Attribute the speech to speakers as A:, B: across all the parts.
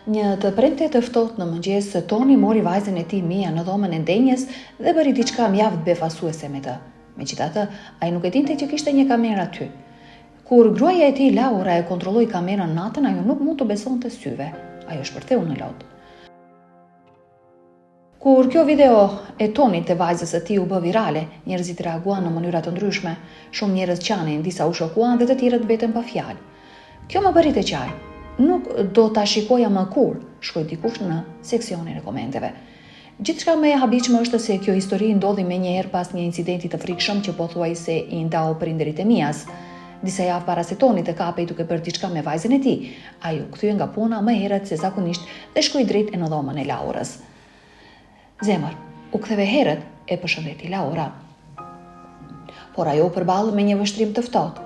A: Një të premte të ftohtë në mëngjes, Toni mori vajzën e tij Mia në dhomën e ndenjes dhe bëri diçka mjaft befasuese me të. Megjithatë, ai nuk e dinte që kishte një kamerë aty. Kur gruaja e tij Laura e kontrolloi kamerën natën, ajo nuk mund të besonte syve. Ajo shpërtheu në lot. Kur kjo video e Tonit të vajzës së tij u bë virale, njerëzit reaguan në mënyra të ndryshme. Shumë njerëz qanin, disa u shokuan dhe të tjerët mbetën pa fjalë. Kjo më bëri të qaj. Nuk do ta shikoja më kur, shkoi dikush në seksionin e komenteve. Gjithçka më e habitshme është se kjo histori ndodhi menjëherë pas një incidenti të frikshëm që pothuajse i ndau prindërit e Mias. Disa javë para se Toni të kapej duke bërë diçka me vajzën e tij, ai u kthye nga puna më herët se zakonisht dhe shkoi drejt në dhomën e Laurës. Zemër, u ktheve herët e përshëndeti Laura. Por ajo u përball me një vështrim të ftohtë.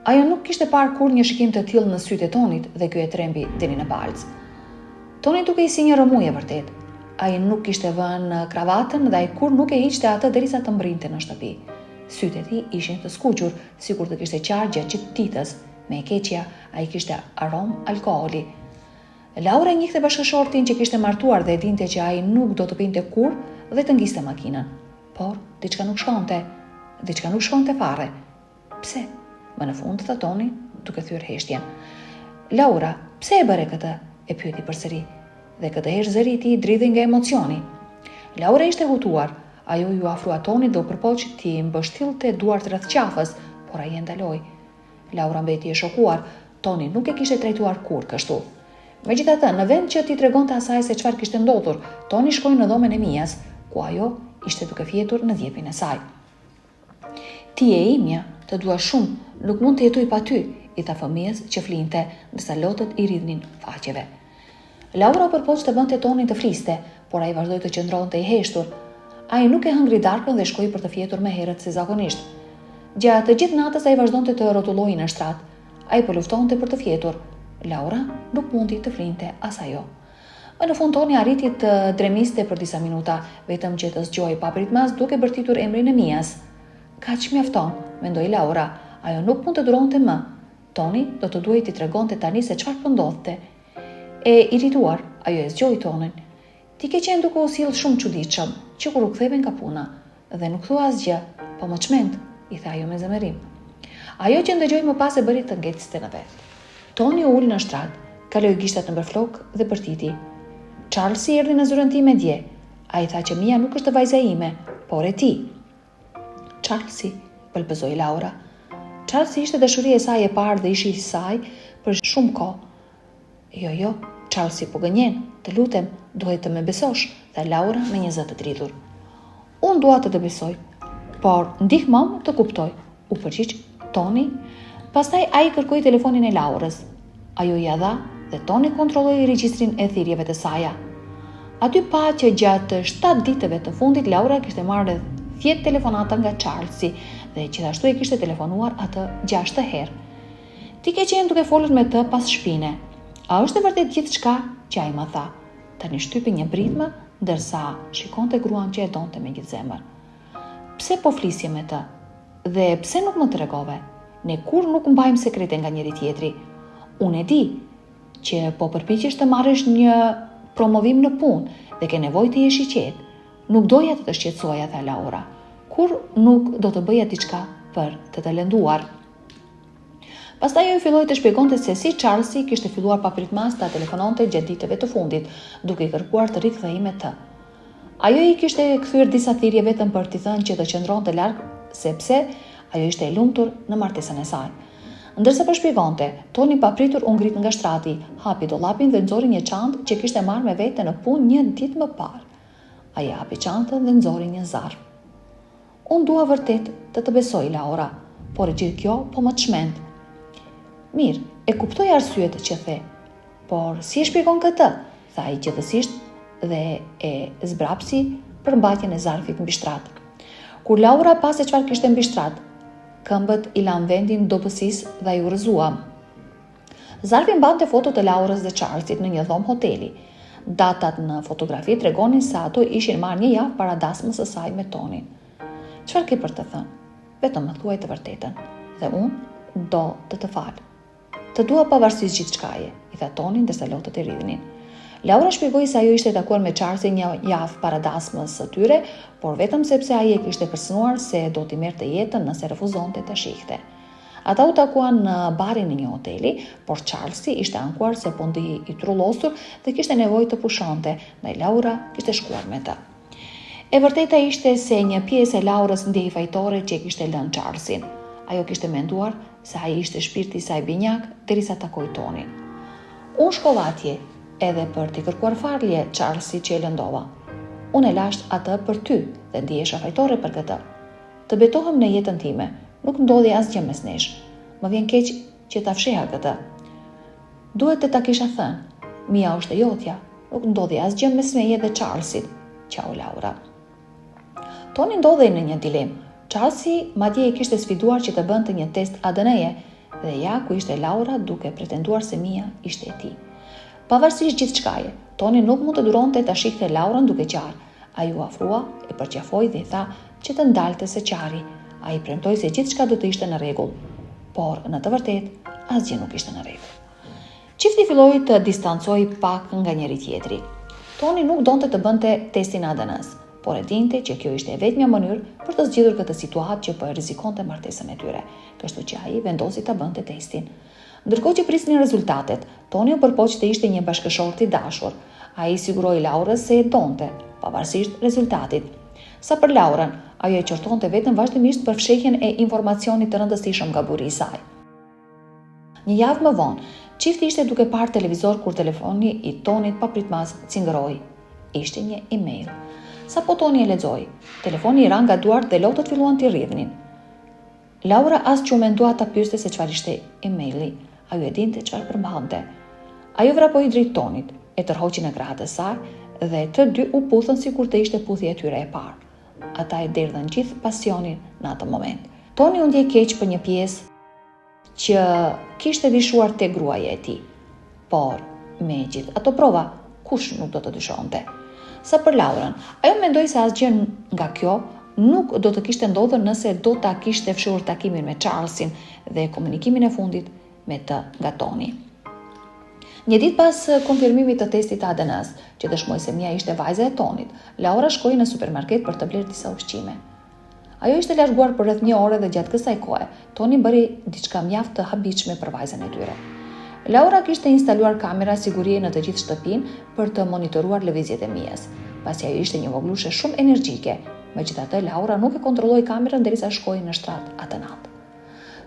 A: Ajo nuk kishte parë kur një shikim të tillë në sytë e Tonit dhe ky e trembi deri në balcë. Toni dukej si një rëmujë vërtet. Ai nuk kishte vënë kravatën dhe ai kur nuk e hiqte atë derisa të mbrinte në shtëpi. Sytë e tij ishin të skuqur, sikur të kishte qarë gjatë ditës. Me e keqja, ai kishte aromë alkooli. Laura njihte bashkëshortin që kishte martuar dhe e dinte që ai nuk do të pinte kurrë dhe të ngjiste makinën. Por diçka nuk shkonte fare. Pse? Më në fund tha Toni, duke thyer heshtjen. Laura, pse e bëre këtë? E pyeti përsëri. Dhe këtë herë zëri i tij dridhi nga emocioni. Laura ishte hutuar. Ajo ju afrua Tonit dhe u përpoq t'i mbështillte duart rreth qafës, por ai e ndaloi. Laura mbeti e shokuar. Toni nuk e kishte trajtuar kurrë kështu. Megjithatë, në vend që t'i tregonte asaj se çfarë kishte ndodhur, Toni shkoi në dhomën e Mias, ku ajo ishte duke fjetur në djepin e saj. Ti e imja, të dua shumë, nuk mund të jetoj pa ty, i tha fëmijës që flinte, ndërsa lotët i ridhnin faqeve. Laura përpoq të bënte Tonin të fliste, por ai vazhdoi të qëndronte i heshtur. Ai nuk e hëngri darkën dhe shkoi për të fjetur më herët se zakonisht. Gjatë të gjithë natës ai vazhdonte të rrotullojë në shtrat. Ai po luftonte për të fjetur. Laura nuk mundi të flinte as ajo. Më në fund Toni arriti të dremiste për disa minuta, vetëm që të zgjojë papritmas duke bërtitur emrin e Mias. Kaq mjafton, mendoi Laura, ajo nuk mund të duronte më. Toni do të duhej t'i tregonte tani se çfarë po ndodhte. E irrituar, ajo e zgjoi tonin. Ti ke qenë duke u sjell shumë çuditshëm, që kur u ktheve nga puna, dhe nuk thua asgjë, po më çmend, i tha ajo me zemërim. Ajo që ndëgjoi më pas e bëri të ngecste në vet. Toni u ul në shtrat, kaloi gishtat nëpër flok dhe bërtiti. Charlesi erdhi në zyrën time dje. Ai tha që Mia nuk është vajza ime, por e tij. Charlesi, pëlbëzoi Laura. Charlesi ishte dashuria e saj e parë dhe ishi i saj për shumë kohë. Jo, Charlesi po gënjen, të lutem, duhet të më besosh, tha Laura me një zë të dridhur. Unë dua të besoj, por ndihmom të kuptoj, u përgjigj Toni. Pastaj ai kërkoi telefonin e Laurës. Ajo ia dha dhe Toni kontrolloi regjistrin e thirrjeve të saj. Aty pa që gjatë 7 ditëve të fundit Laura kishte marrë dhjetë telefonata nga Charlesi dhe gjithashtu e kishte telefonuar atë 6 herë. Ti ke qenë duke folur me të pas shpine. A është e vërtet gjithçka që ai më tha? Tani shtypi një britmë, ndërsa shikonte gruan që e donte me gjithë zemër. Pse po flisje me të? Dhe pse nuk më tregove? Ne kur nuk mbajmë sekrete nga njëri tjetri. Unë e di që po përpiqesh të marrësh një promovim në punë dhe ke nevojë të jesh i qetë. Nuk doja të shqetësoja, tha Laura. Kur nuk do të bëja diçka për të lënduar. Pastaj ajo filloi të shpjegonte se si Charlesi kishte filluar papritmas ta telefononte gjatë ditëve të fundit, duke i kërkuar të rikthehej me të. Ajo i kishte kthyer disa thirrje vetëm për t'i thënë që të qëndronte larg, sepse ajo ishte e lumtur në martesën e saj. Ndërsa po shpjegonte, Toni papritur u ngrit nga shtrati, hapi dollapin dhe nxori një çantë që kishte marrë me vete në punë një ditë më parë. Ai hapi çantën dhe nxori një zarf. Unë dua vërtet të besoj, Laura, por gjithë kjo po më çmend. Mirë, e kuptoj arsyet që the, por si e shpjegon këtë? Tha ai gjithësisht dhe e zbrapsi për mbajtjen e zarfit mbi shtrat. Kur Laura pa se çfarë kishte mbi shtrat, këmbët i lan vendin dobësisë dhe ai u rrëzua. Zarfi mbante foto të Laurës dhe Charlesit në një dhomë hoteli. Datat në fotografi tregonin se ato ishin marrë një javë para dasmës së saj me Tonin. Çfarë ke për të thënë? Vetëm më thuaj të vërtetën, dhe unë do të fal. Të dua pavarësisht gjithçkaje, i tha Toni ndërsa lotët e ridhnin. Laura shpjegoi se ajo ishte takuar me Charlesin një javë para dasmës së tyre, por vetëm sepse ai e kishte kërcënuar se do t'i merrte jetën nëse refuzonte ta shihte. Ata u takuan në barin e një hoteli, por Charlesi ishte ankuar se po ndihi i trullosur dhe kishte nevojë të pushonte, ndaj Laura kishte shkuar me të. E vërteta ishte se një pjesë e Laurës ndjehej fajtore që e kishte lënë Charlesin. Ajo kishte menduar se ai ishte shpirti i saj binjak derisa takoi Tonin. Unë shkova atje edhe për t'i kërkuar falje Charlesi që e lëndova. Unë e lasht atë për ty dhe ndihesha fajtore për këtë. Të betohem në jetën time, nuk ndodhi asgjë mes nesh. Më vjen keq që ta fsheha këtë. Duhet të ta kisha thënë. Mia është e jotja, nuk ndodhi asgjë mes meje dhe Charlesit. Ciao Laura. Toni ndodhej në një dilemë. Charlesi madje e kishte sfiduar që të bënte një test ADN-je dhe ja ku ishte Laura duke pretenduar se Mia ishte e tij. Pavarësisht gjithçkaje, Toni nuk mund të duronte ta shihte Laurën duke qarë. Ai u afrua, e përqafoi dhe i tha që të ndalte se qari. Ai premtoi se gjithçka do të ishte në rregull, por në të vërtetë asgjë nuk ishte në rregull. Çifti filloi të distancoi pak nga njëri tjetri. Toni nuk donte të bënte testin ADN-s, por e dinte që kjo ishte e vetmja mënyrë për të zgjidhur këtë situatë që po e rrezikonte martesën e tyre, kështu që ai vendosi ta bënte testin. Ndërkohë që prisnin rezultatet, Toni u përpoq të ishte një bashkëshort i dashur. Ai siguroi Laurës se e donte, pavarësisht rezultatit. Sa për Laurën, ajo e qortonte vetëm vazhdimisht për fshehjen e informacionit të rëndësishëm nga burri i saj. Një javë më vonë, çifti ishte duke parë televizor kur telefoni i Tonit papritmas cingëroi. Ishte një email. Sapo Toni e lexoi, telefoni i ra nga duart dhe lotët filluan t'i rridhnin. Laura as që u mendua ta pyeste se çfarë ishte emaili. Ajo e dinte çfarë përmbante. Ajo vrapoi drejt Tonit, e tërhoqi në krahët e saj dhe të dy u puthën sikur të ishte puthja e tyre e parë. Ata e derdhën gjithë pasionin në atë moment. Toni u ndjej keq për një pjesë që kishte dyshuar te gruaja e tij. Por me gjithë ato prova, kush nuk do të dyshonte? Sa për Laurën, ajo mendoi se asgjë nga kjo nuk do të kishte ndodhur nëse do ta kishte fshirë takimin me Charlesin dhe komunikimin e fundit me të nga Toni. Një ditë pas konfirmimit të testit ADN-s, që dëshmoi se Mia ishte vajza e Tonit, Laura shkoi në supermarket për të blerë disa ushqime. Ajo ishte larguar për rreth 1 orë dhe gjatë kësaj kohe, Toni bëri diçka mjaft të habitshme për vajzën e tyre. Laura kishte instaluar kamera sigurie në të gjithë shtëpinë për të monitoruar lëvizjet e Mias, pasi ajo ishte një voglushe shumë energjike. Megjithatë, Laura nuk e kontrolloi kamerën derisa shkoi në shtrat atë natë.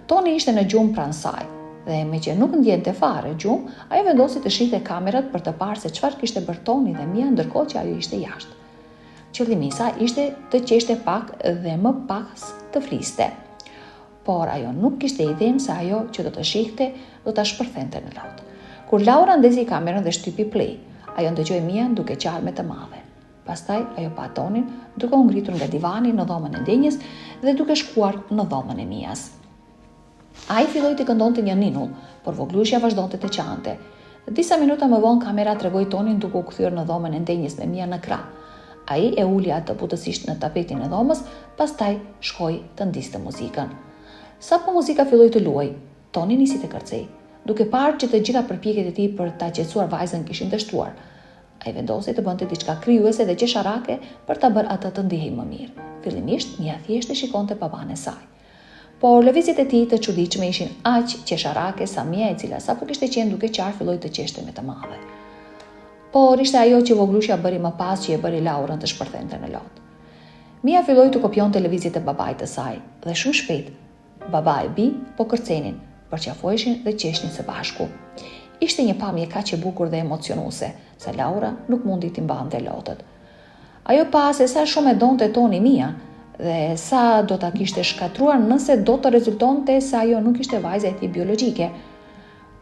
A: Toni ishte në gjumë pranë saj dhe me që nuk ndjente fare gjumë, ajo vendosi të shihte kamerat për të parë se çfarë kishte bërë Toni dhe Mia ndërkohë që ajo ishte jashtë. Qëllimi i saj ishte të qeshte pak dhe më pas të fliste. Por ajo nuk kishte idenë se ajo që do të shihte do ta shpërthente në lot. Kur Laura ndezi kamerën dhe shtypi play, ajo ndëgjoi Mia duke qarë me të madhe. Pastaj ajo pa Tonin duke u ngritur nga divani në dhomën e ndenjës dhe duke shkuar në dhomën e Mias. Ai filloi të këndonte një ninull, por voglushja vazhdonte të qante. Disa minuta më vonë kamera tregoi Tonin duke u kthyer në dhomën e ndenjës me Mia në krah. Ai e uli atë butësisht në tapetin e dhomës, pastaj shkoi të ndiste muzikën. Sapo muzika filloi të luajë, Toni nisi të kërcej, duke parë që të gjitha përpjekjet e tij për ta qetësuar vajzën kishin dështuar. Ai vendosi të bënte diçka krijuese dhe qesharake për ta bërë atë të ndihej më mirë. Fillimisht Mia thjesht e shikonte baban e saj. Por lëvizjet e tij të çuditshme ishin aq qesharake sa Mia, e cila sapo kishte qenë duke qarë, filloi të qeshte me të madhe. Por ishte ajo që voglushja bëri më pas që e bëri Laurën të shpërthente në lot. Mia filloi të kopjonte lëvizjet e babait të saj dhe shumë shpejt baba e bi po kërcenin, përqafoheshin dhe qeshnin së bashku. Ishte një pamje kaq e bukur dhe emocionuese, se Laura nuk mundi t'i mbante lotët. Ajo pa se sa shumë e donte Toni Mia dhe sa do ta kishte shkatruar nëse do të rezultonte se ajo nuk ishte vajza e tij biologjike.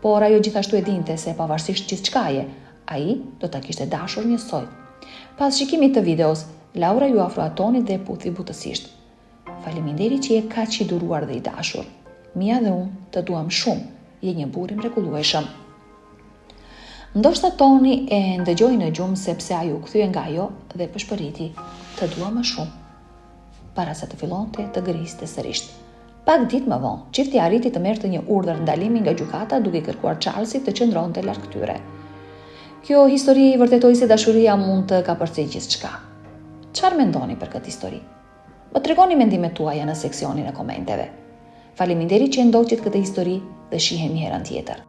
A: Por ajo gjithashtu e dinte se pavarësisht gjithçkaje, ai do ta kishte dashur njësoj. Pas shikimit të videos, Laura ju afrua Tonit dhe e puthi butësisht. Faleminderit që je kaq i duruar dhe i dashur. Mia dhe unë të duam shumë, je një burr i mrekullueshëm. Ndoshta Toni e ndëgjoi në gjumë sepse ai u kthye nga ajo dhe pëshpëriti, të dua më shumë, para se të fillonte të griste sërish. Pak ditë më vonë, çifti arriti të merrte një urdhër ndalimi nga gjykata duke kërkuar Charlesit të qëndronte larg tyre. Kjo histori vërtetoi se dashuria mund të kapërcejë gjithçka. Çfarë mendoni për këtë histori? Më tregoni mendimet tuaja në seksionin e komenteve. Faleminderit që ndoqët këtë histori dhe shihemi herën tjetër.